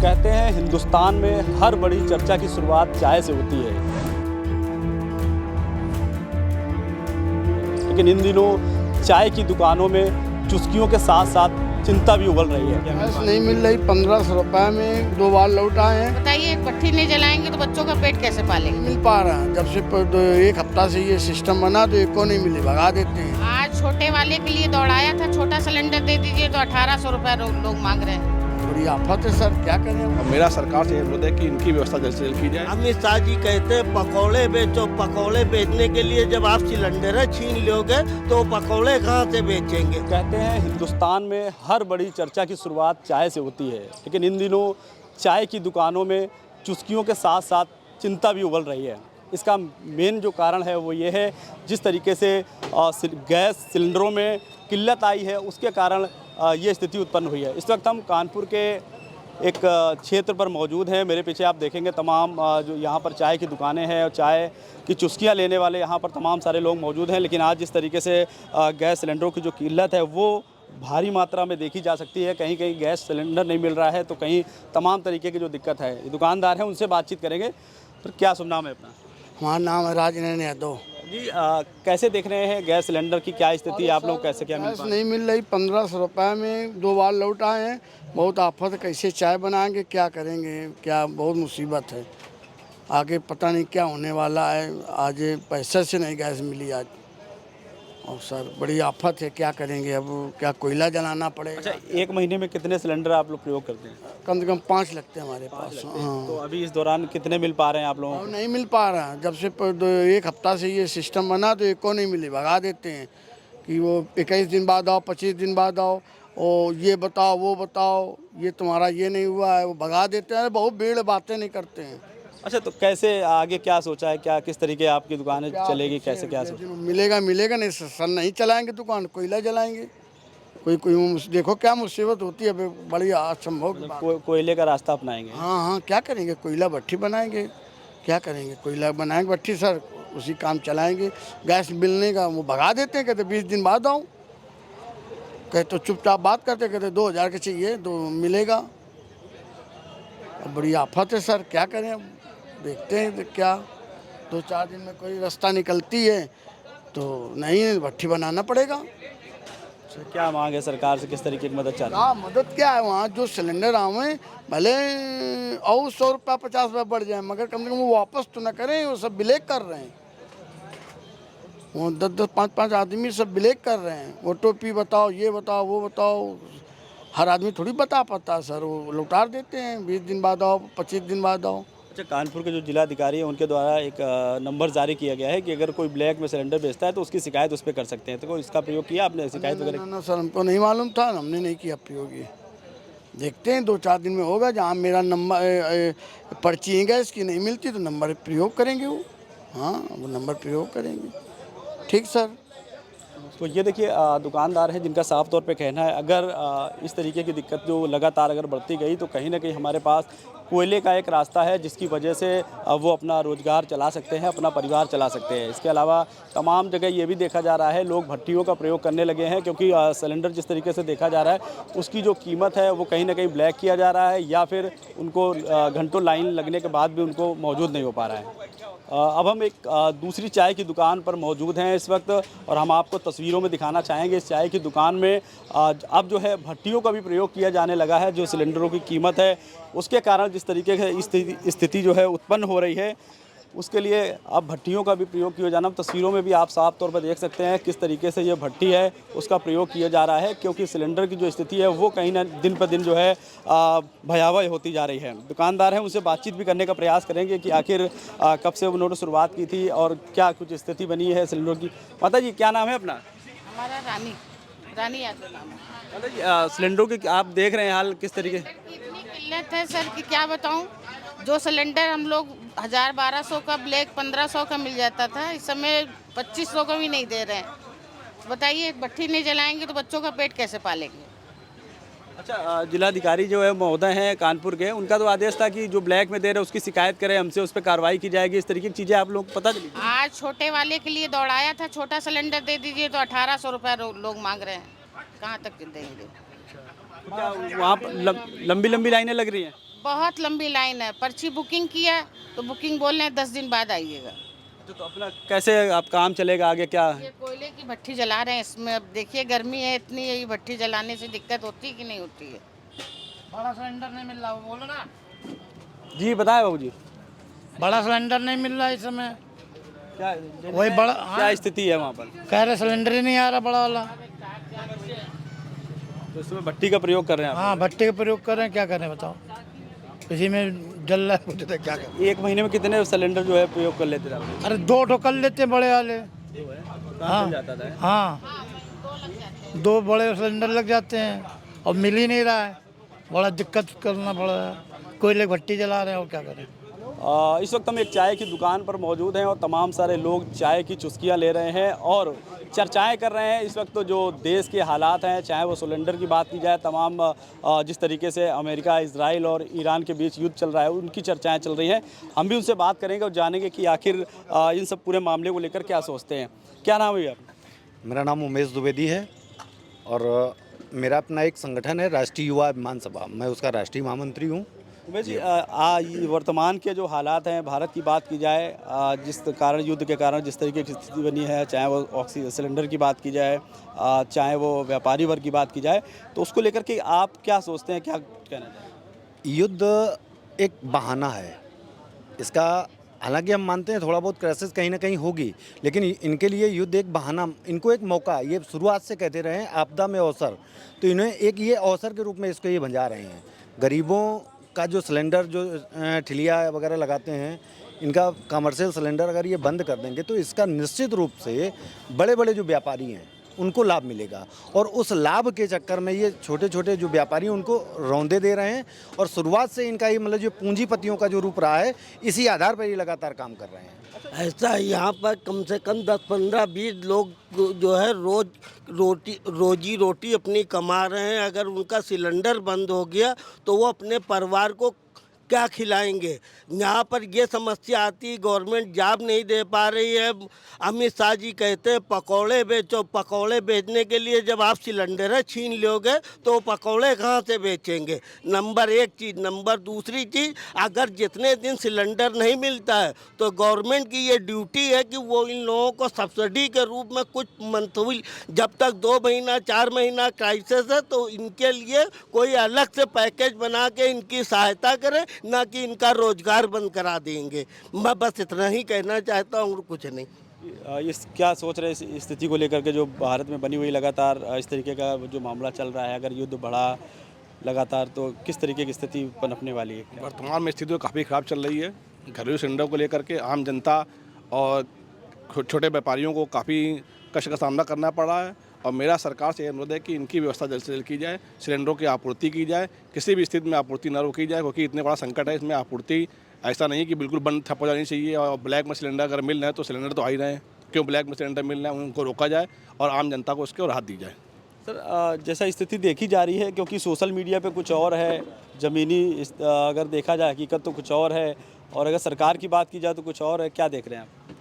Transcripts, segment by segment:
कहते हैं हिंदुस्तान में हर बड़ी चर्चा की शुरुआत चाय से होती है, लेकिन इन दिनों चाय की दुकानों में चुस्कियों के साथ साथ चिंता भी उबल रही है। गैस नहीं मिल रही, 1500 रुपए में 2 बार लौट आए हैं। बताइए, एक भट्ठी नहीं जलाएंगे तो बच्चों का पेट कैसे पालेंगे? मिल पा रहा है, जब से 1 हफ्ता से ये सिस्टम बना तो एक को नहीं मिली, भगा देते हैं। आज छोटे वाले के लिए दौड़ाया था, छोटा सिलेंडर दे दीजिए तो 1800 रुपए लोग मांग रहे हैं। बड़ी आफत है सर, क्या करें। मेरा सरकार से ये अनुरोध है कि इनकी व्यवस्था जल्द से जल्द की जाए। अमित शाह जी कहते हैं पकौड़े बेचो, पकौड़े बेचने के लिए जब आप सिलेंडर छीन लोगे तो पकौड़े कहाँ से बेचेंगे। कहते हैं हिंदुस्तान में हर बड़ी चर्चा की शुरुआत चाय से होती है, लेकिन इन दिनों चाय की दुकानों में चुस्कियों के साथ साथ चिंता भी उबल रही है। इसका मेन जो कारण है वो ये है, जिस तरीके से गैस सिलेंडरों में किल्लत आई है उसके कारण ये स्थिति उत्पन्न हुई है। इस वक्त हम कानपुर के एक क्षेत्र पर मौजूद हैं। मेरे पीछे आप देखेंगे तमाम जो यहाँ पर चाय की दुकानें हैं और चाय की चुस्कियाँ लेने वाले यहाँ पर तमाम सारे लोग मौजूद हैं। लेकिन आज जिस तरीके से गैस सिलेंडरों की जो किल्लत है वो भारी मात्रा में देखी जा सकती है। कहीं कहीं गैस सिलेंडर नहीं मिल रहा है तो कहीं तमाम तरीके की जो दिक्कत है। दुकानदार हैं, उनसे बातचीत करेंगे। तो क्या शुभ नाम है अपना? हमारा नाम है राजनयन यादव जी। कैसे देख रहे हैं गैस सिलेंडर की क्या स्थिति है? आप लोग कैसे क्या गैस नहीं मिल रही, 1500 रुपए में 2 बार लौट आए हैं। बहुत आफत है, कैसे चाय बनाएंगे, क्या करेंगे, क्या बहुत मुसीबत है। आगे पता नहीं क्या होने वाला है। आज पैसे से नहीं गैस मिली आज, और सर बड़ी आफत है, क्या करेंगे। अब क्या कोयला जलाना पड़ेगा। अच्छा, एक महीने में कितने सिलेंडर आप लोग प्रयोग करते हैं? कम से कम 5 लगते हैं हमारे पास। हाँ, तो अभी इस दौरान कितने मिल पा रहे हैं आप लोगों अब को? नहीं मिल पा रहा है, जब से 1 हफ्ता से ये सिस्टम बना तो एक को नहीं मिली, भगा देते हैं कि वो 21 दिन बाद आओ, 25 दिन बाद आओ, और ये बताओ वो बताओ, ये तुम्हारा ये नहीं हुआ है, वो भगा देते हैं। बहुत भीड़, बातें नहीं करते हैं। अच्छा, तो कैसे आगे क्या सोचा है? क्या किस तरीके आपकी दुकानें चलेगी? कैसे क्या सोचा? मिलेगा नहीं सर, नहीं चलाएंगे दुकान, कोयला जलाएंगे। कोई देखो क्या मुसीबत होती है, बड़ी असंभव की बात। कोयले का रास्ता अपनाएंगे? हाँ, क्या करेंगे, कोयला भट्ठी बनाएंगे। क्या करेंगे, कोयला बनाएंगे भट्ठी सर, उसी काम चलाएंगे। गैस मिलने का वो भगा देते हैं, कहते 20 दिन बाद आओ। कहते तो चुपचाप बात करते, कहते 2000 के चाहिए तो मिलेगा। अब बड़ी आफत है सर, क्या करें। अब देखते हैं तो क्या 2-4 दिन में कोई रास्ता निकलती है तो नहीं, भट्ठी बनाना पड़ेगा। अच्छा, क्या मांग है सरकार से? किस तरीके की मदद चाहते हैं? हाँ, मदद क्या है, वहाँ जो सिलेंडर आवे भले और 100 रुपया 50 रुपया बढ़ जाए, मगर कम से कम वो वापस तो ना करें। वो सब ब्लैक कर रहे हैं, वो 10-10, 5-5 आदमी सब ब्लैक कर रहे हैं। वो टोपी बताओ, ये बताओ, वो बताओ, हर आदमी थोड़ी बता पाता सर। वो लौटा देते हैं, 20 दिन बाद आओ, 25 दिन बाद आओ। अच्छा, कानपुर के जो जिलाधिकारी हैं उनके द्वारा एक नंबर जारी किया गया है कि अगर कोई ब्लैक में सिलेंडर बेचता है तो उसकी शिकायत उस पर कर सकते हैं। तो कोई इसका प्रयोग किया आपने? शिकायत वगैरह? ना सर, हमको नहीं मालूम था, हमने नहीं किया प्रयोग ये। देखते हैं 2-4 दिन में होगा। जहाँ मेरा नंबर पर्ची है गैस की नहीं मिलती तो नंबर प्रयोग करेंगे वो। हाँ, वो नंबर प्रयोग करेंगे। ठीक सर। तो ये देखिए दुकानदार हैं जिनका साफ तौर पे कहना है अगर इस तरीके की दिक्कत जो लगातार अगर बढ़ती गई तो कहीं ना कहीं हमारे पास कोयले का एक रास्ता है जिसकी वजह से वो अपना रोज़गार चला सकते हैं, अपना परिवार चला सकते हैं। इसके अलावा तमाम जगह ये भी देखा जा रहा है लोग भट्टियों का प्रयोग करने लगे हैं, क्योंकि सिलेंडर जिस तरीके से देखा जा रहा है उसकी जो कीमत है वो कहीं ना कहीं ब्लैक किया जा रहा है, या फिर उनको घंटों लाइन लगने के बाद भी उनको मौजूद नहीं हो पा रहा है। अब हम एक दूसरी चाय की दुकान पर मौजूद हैं इस वक्त, और हम आपको तस्वीरों में दिखाना चाहेंगे इस चाय की दुकान में अब जो है भट्टियों का भी प्रयोग किया जाने लगा है। जो सिलेंडरों की कीमत है उसके कारण जिस तरीके से स्थिति जो है उत्पन्न हो रही है, उसके लिए अब भट्टियों का भी प्रयोग किया जाना। तस्वीरों में भी आप साफ तौर पर देख सकते हैं किस तरीके से ये भट्टी है उसका प्रयोग किया जा रहा है, क्योंकि सिलेंडर की जो स्थिति है वो कहीं ना दिन पर दिन जो है भयावह होती जा रही है। दुकानदार हैं, उनसे बातचीत भी करने का प्रयास करेंगे कि आखिर कब से उन्होंने शुरुआत की थी और क्या कुछ स्थिति बनी है सिलेंडर की। माता जी, क्या नाम है अपना? हमारा रानी यादव नाम है। माता जी, सिलेंडरों की आप देख रहे हैं हाल किस तरीके? इतनी किल्लत है सर कि क्या बताऊं। जो सिलेंडर हम लोग 1000-1200 का ब्लैक 1500 का मिल जाता था, इस समय 2500 का भी नहीं दे रहे हैं। बताइए, एक भट्ठी नहीं जलाएंगे तो बच्चों का पेट कैसे पालेंगे? अच्छा, जिलाधिकारी जो है महोदय हैं कानपुर के, उनका तो आदेश था कि जो ब्लैक में दे रहे हैं उसकी शिकायत करें हमसे, उस पर कार्रवाई की जाएगी। इस तरीके की चीज़ें आप लोग पता चली? आज छोटे वाले के लिए दौड़ाया था, छोटा सिलेंडर दे दीजिए तो 1800 रुपये लोग मांग रहे हैं। कहाँ तक देंगे? क्या वहाँ पर लंबी लंबी लाइनें लग रही हैं? बहुत लंबी लाइन है। पर्ची बुकिंग किया तो बुकिंग बोल रहे हैं 10 दिन बाद आइएगा। तो अपना कैसे आप काम चलेगा आगे क्या? ये कोयले की भट्टी जला रहे हैं इसमें। अब देखिए गर्मी है इतनी, यही भट्टी जलाने से दिक्कत होती है कि नहीं होती है? बड़ा सिलेंडर नहीं मिल रहा, बोलो ना। जी बताएं बाबू जी, बड़ा सिलेंडर नहीं मिल रहा इस समय। क्या वही बड़ा क्या स्थिति है वहाँ पर? कह रहे सिलेंडर ही नहीं आ रहा बड़ा वाला। तो इसमें भट्टी का प्रयोग कर रहे हैं आप? हाँ, भट्टी का प्रयोग कर रहे हैं, क्या करें बताओ। इसी में जल रहा है, मुझे तो क्या करें। एक महीने में कितने सिलेंडर जो है प्रयोग कर लेते थे आप? अरे 2 ठो कर लेते हैं बड़े वाले। कहाँ चल जाता था? हाँ, 2 बड़े सिलेंडर लग जाते हैं और मिल ही नहीं रहा है। बड़ा दिक्कत करना पड़ रहा है। कोयले की भट्टी जला रहे हैं और क्या करें। इस वक्त हम एक चाय की दुकान पर मौजूद हैं और तमाम सारे लोग चाय की चुस्कियां ले रहे हैं और चर्चाएं कर रहे हैं। इस वक्त तो जो देश के हालात हैं, चाहे वो सिलेंडर की बात की जाए, तमाम जिस तरीके से अमेरिका, इजराइल और ईरान के बीच युद्ध चल रहा है, उनकी चर्चाएं चल रही हैं। हम भी उनसे बात करेंगे और जानेंगे कि आखिर इन सब पूरे मामले को लेकर क्या सोचते हैं। क्या नाम है आपका? मेरा नाम उमेश द्विवेदी है और मेरा अपना एक संगठन है राष्ट्रीय युवा अभिमान सभा, मैं उसका राष्ट्रीय महामंत्री हूँ। उमेश जी, ये वर्तमान के जो हालात हैं, भारत की बात की जाए, जिस कारण युद्ध के कारण जिस तरीके की स्थिति बनी है, चाहे वो ऑक्सीजन सिलेंडर की बात की जाए, चाहे वो व्यापारी वर्ग की बात की जाए, तो उसको लेकर के आप क्या सोचते हैं, क्या कहना चाहेंगे? युद्ध एक बहाना है इसका। हालांकि हम मानते हैं थोड़ा बहुत क्राइसिस कहीं ना कहीं होगी, लेकिन इनके लिए युद्ध एक बहाना, इनको एक मौका, ये शुरुआत से कहते रहे हैं आपदा में अवसर, तो इन्हें एक ये अवसर के रूप में इसको ये भंजा रहे हैं। गरीबों का जो सिलेंडर, जो ठिलिया वगैरह लगाते हैं, इनका कमर्शियल सिलेंडर अगर ये बंद कर देंगे तो इसका निश्चित रूप से बड़े बड़े जो व्यापारी हैं उनको लाभ मिलेगा और उस लाभ के चक्कर में ये छोटे छोटे जो व्यापारी हैं उनको रौंदे दे रहे हैं और शुरुआत से इनका ये मतलब जो पूंजीपतियों का जो रूप रहा है, इसी आधार पर ये लगातार काम कर रहे हैं। ऐसा यहाँ पर कम से कम 10, 15, 20 लोग जो है रोजी रोटी अपनी कमा रहे हैं। अगर उनका सिलेंडर बंद हो गया तो वो अपने परिवार को क्या खिलाएंगे? यहाँ पर ये समस्या आती, गवर्नमेंट जॉब नहीं दे पा रही है। अमित शाह जी कहते हैं पकौड़े बेचो। पकौड़े बेचने के लिए जब आप सिलेंडर छीन लोगे तो पकौड़े कहाँ से बेचेंगे? नंबर 1 चीज़। नंबर दूसरी चीज़, अगर जितने दिन सिलेंडर नहीं मिलता है तो गवर्नमेंट की ये ड्यूटी है कि वो इन लोगों को सब्सिडी के रूप में कुछ मंथली, जब तक 2 महीना 4 महीना क्राइसिस है तो इनके लिए कोई अलग से पैकेज बना के इनकी सहायता करें, ना कि इनका रोजगार बंद करा देंगे। मैं बस इतना ही कहना चाहता हूँ और कुछ नहीं। इस क्या सोच रहे हैं इस स्थिति को लेकर के जो भारत में बनी हुई लगातार इस तरीके का जो मामला चल रहा है, अगर युद्ध बढ़ा लगातार तो किस तरीके की स्थिति पनपने वाली है? वर्तमान में स्थिति तो काफ़ी ख़राब चल रही है। घरेलू सिलेंडर को लेकर के आम जनता और छोटे व्यापारियों को काफ़ी कष्ट का सामना करना पड़ रहा है और मेरा सरकार से अनुरोध है कि इनकी व्यवस्था जल्द से जल्द की जाए, सिलेंडरों की आपूर्ति की जाए, किसी भी स्थिति में आपूर्ति न रोकी जाए, क्योंकि इतने बड़ा संकट है। इसमें आपूर्ति ऐसा नहीं कि बिल्कुल बंद ठप हो जानी चाहिए और ब्लैक में सिलेंडर अगर मिल रहे हैं तो सिलेंडर तो आ ही रहे हैं, क्यों ब्लैक में सिलेंडर मिल रहे हैं उनको रोका जाए और आम जनता को उसके राहत दी जाए। सर, जैसा स्थिति देखी जा रही है, क्योंकि सोशल मीडिया पे कुछ और है, ज़मीनी अगर देखा जाए हकीकत तो कुछ और है, और अगर सरकार की बात की जाए तो कुछ और है। क्या देख रहे हैं आप?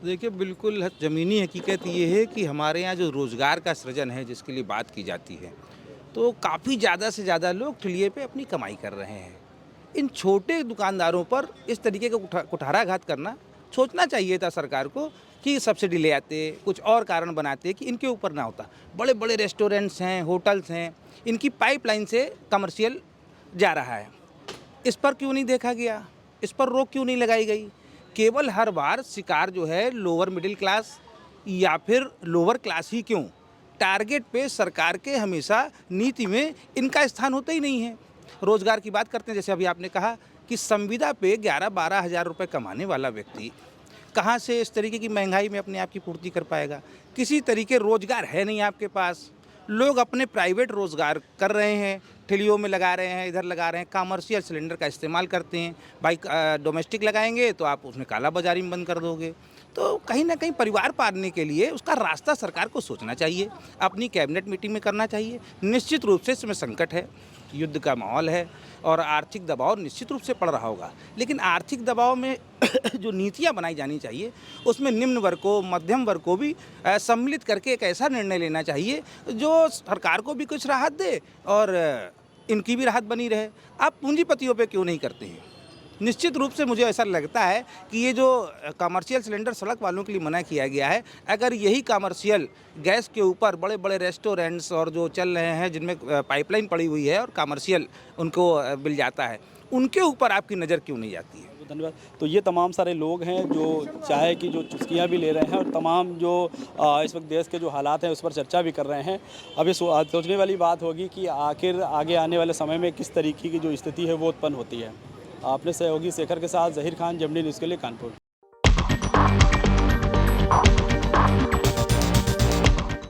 देखिए, बिल्कुल ज़मीनी हकीकत ये है कि हमारे यहाँ जो रोज़गार का सृजन है, जिसके लिए बात की जाती है, तो काफ़ी ज़्यादा से ज़्यादा लोग ठिलिये पे अपनी कमाई कर रहे हैं। इन छोटे दुकानदारों पर इस तरीके का कुठाराघात करना, सोचना चाहिए था सरकार को कि सब्सिडी ले आते, कुछ और कारण बनाते कि इनके ऊपर ना होता। बड़े बड़े रेस्टोरेंट्स हैं, होटल्स हैं, इनकी पाइपलाइन से कमर्शियल जा रहा है। इस पर क्यों नहीं देखा गया? इस पर रोक क्यों नहीं लगाई गई? केवल हर बार शिकार जो है लोअर मिडिल क्लास या फिर लोअर क्लास ही क्यों? टारगेट पे सरकार के हमेशा नीति में इनका स्थान होता ही नहीं है। रोज़गार की बात करते हैं, जैसे अभी आपने कहा कि संविदा पे 11-12 हज़ार रुपये कमाने वाला व्यक्ति कहाँ से इस तरीके की महंगाई में अपने आप की पूर्ति कर पाएगा? किसी तरीके रोज़गार है नहीं आपके पास। लोग अपने प्राइवेट रोज़गार कर रहे हैं, ठेलियों में लगा रहे हैं, इधर लगा रहे हैं, कमर्शियल सिलेंडर का इस्तेमाल करते हैं। भाई डोमेस्टिक लगाएंगे तो आप उसमें काला बाजारी में बंद कर दोगे। तो कहीं ना कहीं परिवार पालने के लिए उसका रास्ता सरकार को सोचना चाहिए, अपनी कैबिनेट मीटिंग में करना चाहिए। निश्चित रूप से इसमें संकट है, युद्ध का माहौल है और आर्थिक दबाव निश्चित रूप से पड़ रहा होगा, लेकिन आर्थिक दबाव में जो नीतियां बनाई जानी चाहिए उसमें निम्न वर्ग को, मध्यम वर्ग को भी सम्मिलित करके एक ऐसा निर्णय लेना चाहिए जो सरकार को भी कुछ राहत दे और इनकी भी राहत बनी रहे। आप पूंजीपतियों पे क्यों नहीं करते हैं? निश्चित रूप से मुझे ऐसा लगता है कि ये जो कमर्शियल सिलेंडर सड़क वालों के लिए मना किया गया है, अगर यही कमर्शियल गैस के ऊपर बड़े बड़े रेस्टोरेंट्स और जो चल रहे हैं जिनमें पाइपलाइन पड़ी हुई है और कमर्शियल उनको मिल जाता है, उनके ऊपर आपकी नज़र क्यों नहीं जाती है? धन्यवाद। तो ये तमाम सारे लोग हैं जो चाय की जो चुस्कियाँ भी ले रहे हैं और तमाम जो इस वक्त देश के जो हालात हैं उस पर चर्चा भी कर रहे हैं। अब ये सोचने वाली बात होगी कि आखिर आगे आने वाले समय में किस तरीके की जो स्थिति है वो उत्पन्न होती है। अपने सहयोगी शेखर के साथ ज़हीर खान, जमनी न्यूज़ के लिए कानपुर।